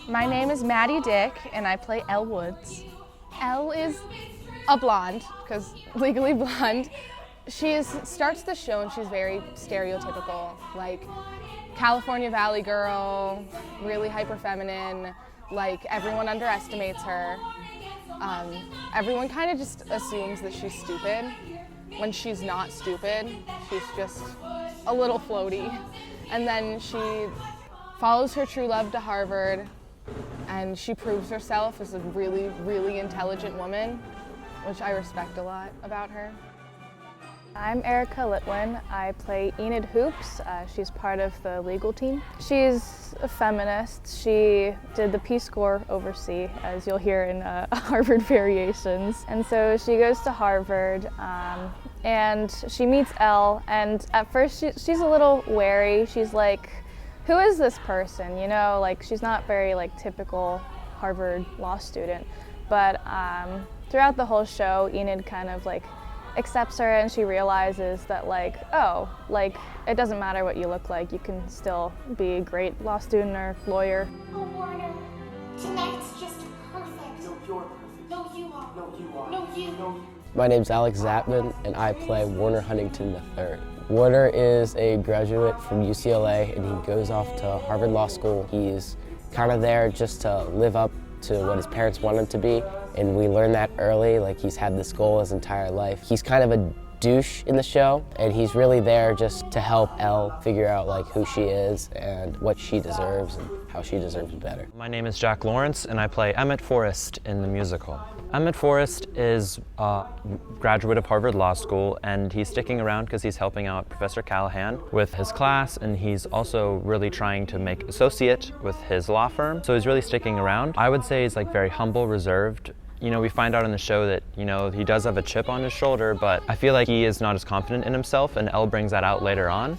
My name is Maddie Dick, and I play Elle Woods. Elle is a blonde, because Legally Blonde. She starts the show and she's very stereotypical, like California Valley girl, really hyper feminine, like everyone underestimates her. Everyone kind of just assumes that she's stupid. When she's not stupid, she's just a little floaty. And then she follows her true love to Harvard, and she proves herself as a really, really intelligent woman, which I respect a lot about her. I'm Erika Litwin. I play Enid Hoops. She's part of the legal team. She's a feminist. She did the Peace Corps overseas, as you'll hear in Harvard Variations. And so she goes to Harvard and she meets Elle, and at first she's a little wary. She's like, who is this person? You know, like she's not very like typical Harvard law student. But throughout the whole show, Enid kind of like accepts her, and she realizes that like, oh, like it doesn't matter what you look like, you can still be a great law student or lawyer. Oh, Warner, tonight's just perfect. No, you're perfect. No, you are. No, you are. No, you. No. My name's Alex Zapman, and I play Warner Huntington III. Warner is a graduate from UCLA, and he goes off to Harvard Law School. He's kind of there just to live up to what his parents want him to be, and we learn that early. Like, he's had this goal his entire life. He's kind of a douche in the show, and he's really there just to help Elle figure out like who she is and what she deserves and how she deserves better. My name is Jack Lawrence, and I play Emmett Forrest in the musical. Emmett Forrest is a graduate of Harvard Law School, and he's sticking around because he's helping out Professor Callahan with his class, and he's also really trying to make associate with his law firm, so he's really sticking around. I would say he's like very humble, reserved. You know, we find out in the show that, you know, he does have a chip on his shoulder, but I feel like he is not as confident in himself, and Elle brings that out later on.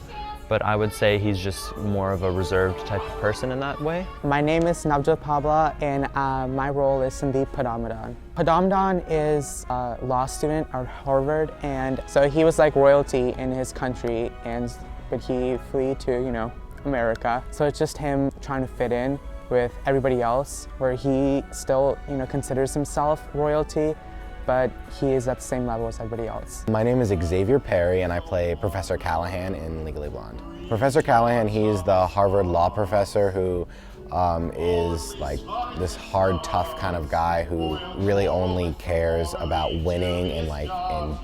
But I would say he's just more of a reserved type of person in that way. My name is Navjot Pabla, and my role is Sandeep Padamadan. Padamadan is a law student at Harvard, and so he was like royalty in his country, but he fled to, you know, America. So it's just him trying to fit in with everybody else, where he still, you know, considers himself royalty, but he is at the same level as everybody else. My name is Xavier Perry, and I play Professor Callahan in Legally Blonde. Professor Callahan, he's the Harvard law professor who is like this hard, tough kind of guy who really only cares about winning and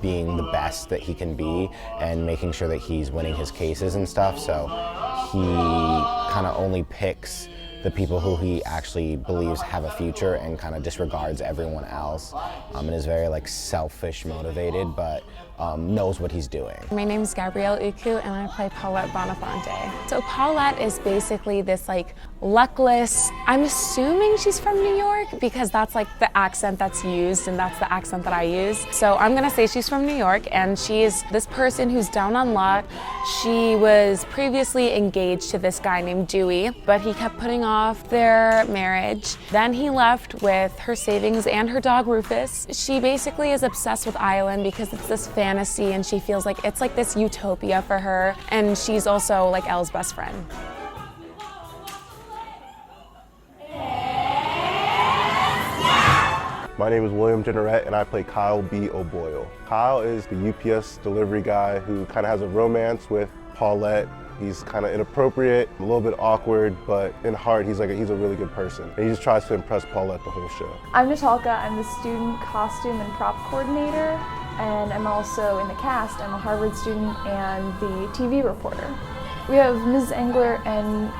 being the best that he can be and making sure that he's winning his cases and stuff. So he kind of only picks the people who he actually believes have a future and kind of disregards everyone else, and is very like selfish motivated, but knows what he's doing. My name is Gabrielle Uku, and I play Paulette Bonafante. So Paulette is basically this like luckless, I'm assuming she's from New York because that's like the accent that's used, and that's the accent that I use. So I'm gonna say she's from New York, and she's this person who's down on luck. She was previously engaged to this guy named Dewey, but he kept putting off their marriage. Then he left with her savings and her dog Rufus. She basically is obsessed with Island because it's this fantasy, and she feels like it's like this utopia for her, and she's also like Elle's best friend. My name is William Jenneret, and I play Kyle B. O'Boyle. Kyle is the UPS delivery guy who kind of has a romance with Paulette. He's kind of inappropriate, a little bit awkward, but in heart, he's a really good person. And he just tries to impress Paulette the whole show. I'm Natalka. I'm the student costume and prop coordinator, and I'm also in the cast. I'm a Harvard student and the TV reporter. We have Ms. Engler and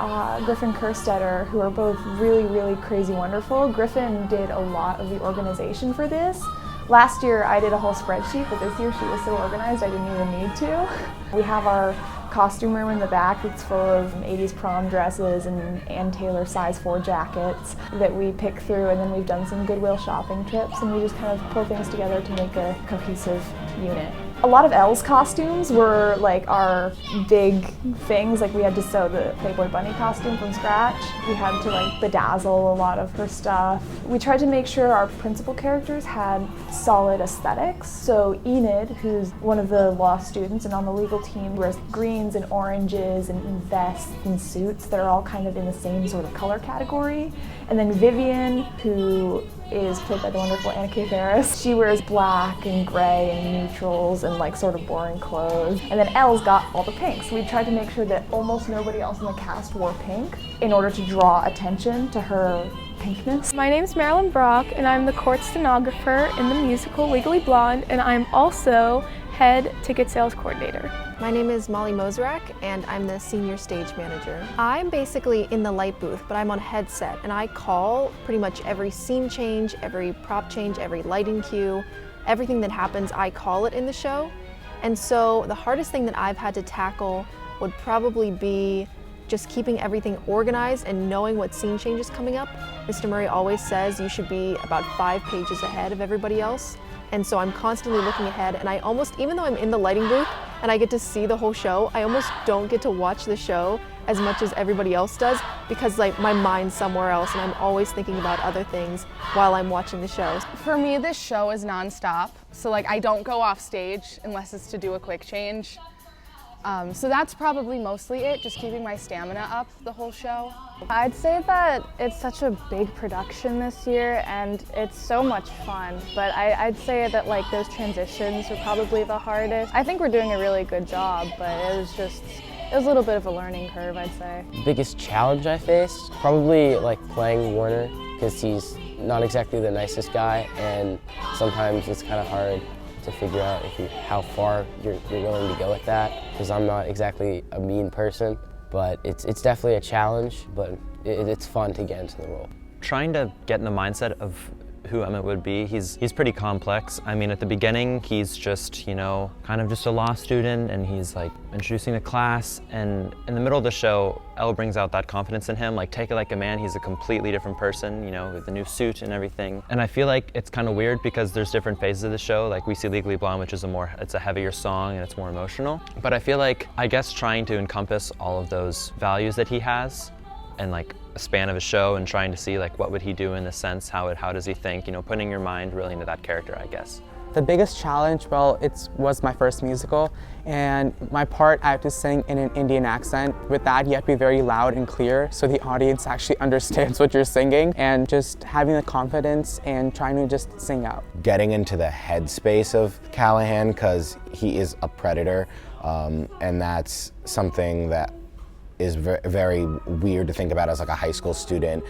Griffin Kerstetter, who are both really, really crazy wonderful. Griffin did a lot of the organization for this. Last year I did a whole spreadsheet, but this year she was so organized I didn't even need to. We have our costume room in the back that's full of 80s prom dresses and Ann Taylor size 4 jackets that we pick through, and then we've done some Goodwill shopping trips, and we just kind of pull things together to make a cohesive unit. A lot of Elle's costumes were like our big things. Like we had to sew the Playboy Bunny costume from scratch. We had to like bedazzle a lot of her stuff. We tried to make sure our principal characters had solid aesthetics. So Enid, who's one of the law students and on the legal team, wears greens and oranges and vests and suits that are all kind of in the same sort of color category. And then Vivian, who is played by the wonderful Anna K. Faris. She wears black and gray and neutrals and like sort of boring clothes. And then Elle's got all the pinks. We tried to make sure that almost nobody else in the cast wore pink in order to draw attention to her pinkness. My name's Marilyn Brach, and I'm the court stenographer in the musical Legally Blonde, and I'm also head ticket sales coordinator. My name is Molly Mosrak, and I'm the senior stage manager. I'm basically in the light booth, but I'm on headset, and I call pretty much every scene change, every prop change, every lighting cue, everything that happens, I call it in the show. And so the hardest thing that I've had to tackle would probably be just keeping everything organized and knowing what scene change is coming up. Mr. Murray always says you should be about 5 pages ahead of everybody else. And so I'm constantly looking ahead, and I almost, even though I'm in the lighting booth and I get to see the whole show, I almost don't get to watch the show as much as everybody else does because like my mind's somewhere else and I'm always thinking about other things while I'm watching the shows. For me, this show is nonstop, so like I don't go off stage unless it's to do a quick change. So that's probably mostly it, just keeping my stamina up the whole show. I'd say that it's such a big production this year and it's so much fun, but I'd say that like those transitions were probably the hardest. I think we're doing a really good job, but it was a little bit of a learning curve, I'd say. The biggest challenge I faced, probably like playing Warner, because he's not exactly the nicest guy, and sometimes it's kind of hard to figure out how far you're willing to go with that, because I'm not exactly a mean person, but it's definitely a challenge, but it's fun to get into the role. Trying to get in the mindset of who Emmett would be, he's pretty complex. I mean, at the beginning, he's just, you know, kind of just a law student, and he's like introducing the class, and in the middle of the show, Elle brings out that confidence in him, like take it like a man, he's a completely different person, you know, with the new suit and everything. And I feel like it's kind of weird because there's different phases of the show, like we see Legally Blonde, which is it's a heavier song and it's more emotional. But I feel like, I guess trying to encompass all of those values that he has and like a span of a show and trying to see like what would he do in this sense, how does he think, you know, putting your mind really into that character, I guess. The biggest challenge, well, it was my first musical, and my part I have to sing in an Indian accent. With that, you have to be very loud and clear so the audience actually understands what you're singing, and just having the confidence and trying to just sing out. Getting into the headspace of Callahan, because he is a predator, and that's something that is very weird to think about as like a high school student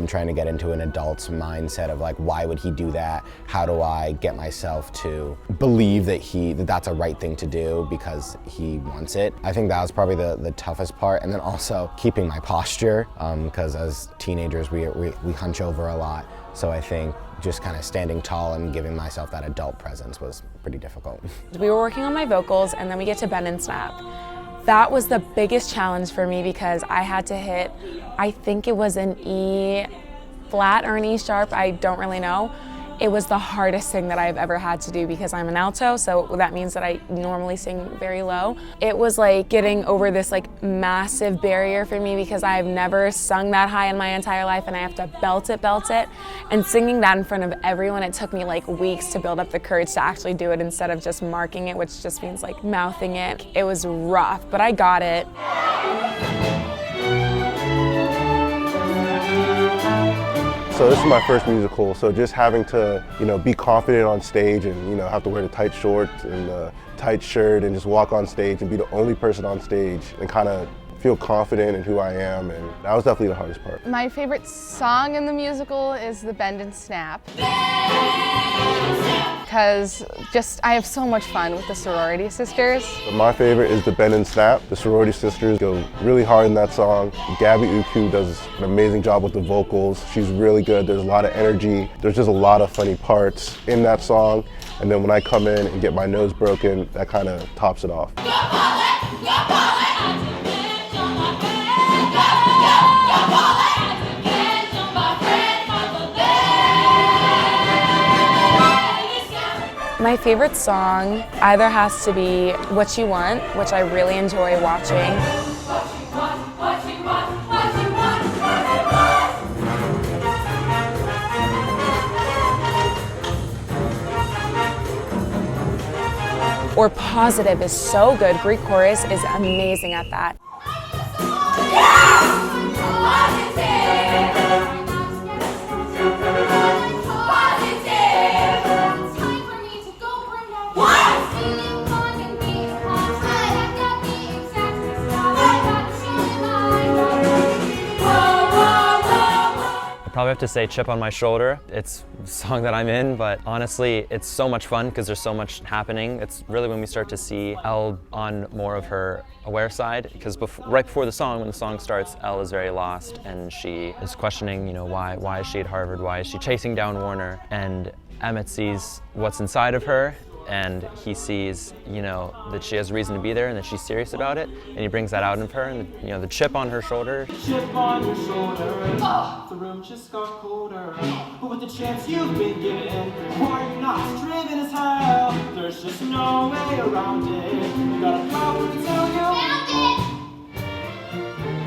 trying to get into an adult's mindset of like, why would he do that? How do I get myself to believe that that's a right thing to do because he wants it? I think that was probably the toughest part, and then also keeping my posture, because as teenagers we hunch over a lot. So I think just kind of standing tall and giving myself that adult presence was pretty difficult. We were working on my vocals, and then we get to bend and snap. That was the biggest challenge for me because I had to hit, I think it was an E flat or an E sharp, I don't really know. It was the hardest thing that I've ever had to do because I'm an alto, so that means that I normally sing very low. It was like getting over this like massive barrier for me because I've never sung that high in my entire life, and I have to belt it. And singing that in front of everyone, it took me like weeks to build up the courage to actually do it instead of just marking it, which just means like mouthing it. It was rough, but I got it. So this is my first musical, so just having to, you know, be confident on stage and, you know, have to wear the tight shorts and the tight shirt and just walk on stage and be the only person on stage and kind of feel confident in who I am, and that was definitely the hardest part. My favorite song in the musical is the Bend and Snap, because I have so much fun with the sorority sisters. My favorite is the Bend and Snap. The sorority sisters go really hard in that song. Gabby Uku does an amazing job with the vocals. She's really good. There's a lot of energy. There's just a lot of funny parts in that song. And then when I come in and get my nose broken, that kind of tops it off. My My favorite song either has to be What You Want, which I really enjoy watching. Or Positive is so good. Greek chorus is amazing at that. I probably have to say Chip on My Shoulder. It's a song that I'm in, but honestly, it's so much fun because there's so much happening. It's really when we start to see Elle on more of her aware side, because right before the song, when the song starts, Elle is very lost and she is questioning, you know, why is she at Harvard? Why is she chasing down Warner? And Emmett sees what's inside of her, and he sees, you know, that she has reason to be there and that she's serious about it, and he brings that out of her, and you know, the chip on her shoulder. Chip on your shoulder, the room just got colder, but with the chance you've been given, why are you not driven as hell? There's just no way around it. You got a power to tell you.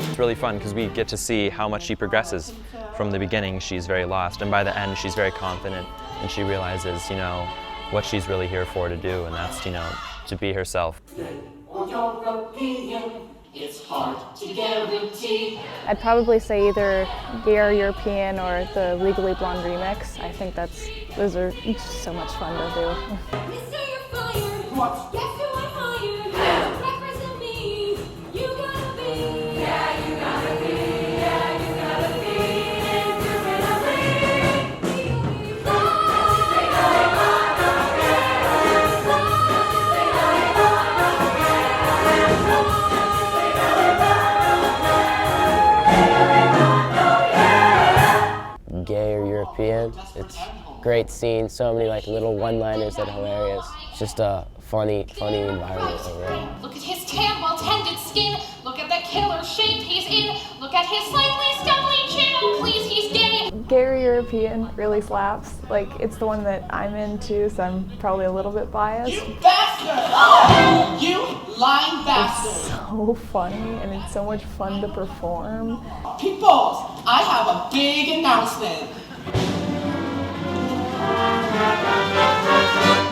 It's really fun because we get to see how much she progresses. From the beginning, she's very lost, and by the end, she's very confident, and she realizes, you know, what she's really here for to do, and that's, you know, to be herself. It's hard to guarantee. I'd probably say either Gay European or the Legally Blonde remix. I think those are just so much fun to do. What? Gay or European, it's great scene, so many like little one-liners that are hilarious. It's just a funny environment overall. Look at his tan, well-tended skin. Look at the killer shape he's in. Look at his slightly stumbly chin. Oh, please, he's gay. Gay European really slaps. Like, it's the one that I'm into, so I'm probably a little bit biased. You bastard! Oh, you lying bastard! It's so funny, and it's so much fun to perform. Peoples, I have a big announcement.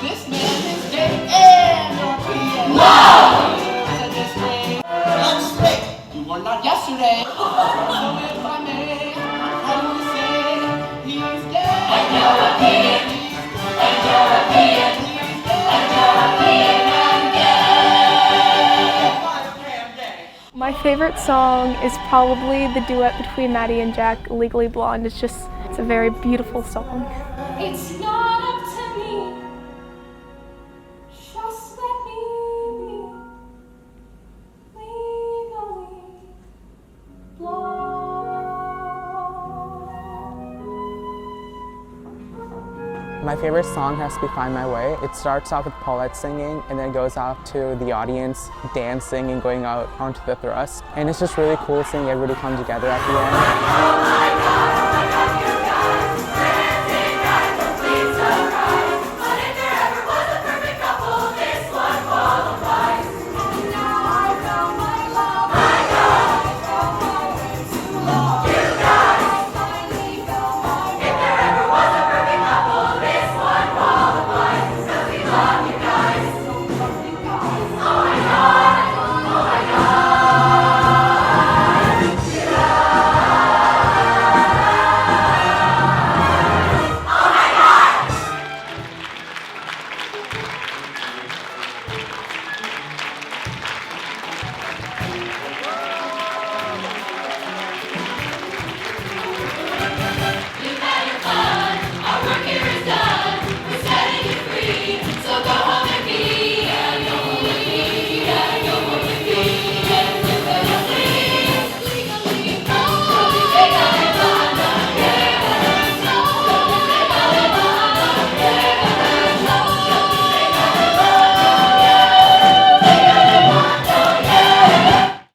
This man is gay and European. No! I'm straight. You were not yesterday. So if I may, I will say he's gay. And European. And European. He's gay. And European. And gay. My favorite song is probably the duet between Maddie and Jack, Legally Blonde. It's a very beautiful song. It's not up to me. Just let me be legally blonde. My favorite song has to be Find My Way. It starts off with Paulette singing and then goes off to the audience dancing and going out onto the thrust. And it's just really cool seeing everybody come together at the end.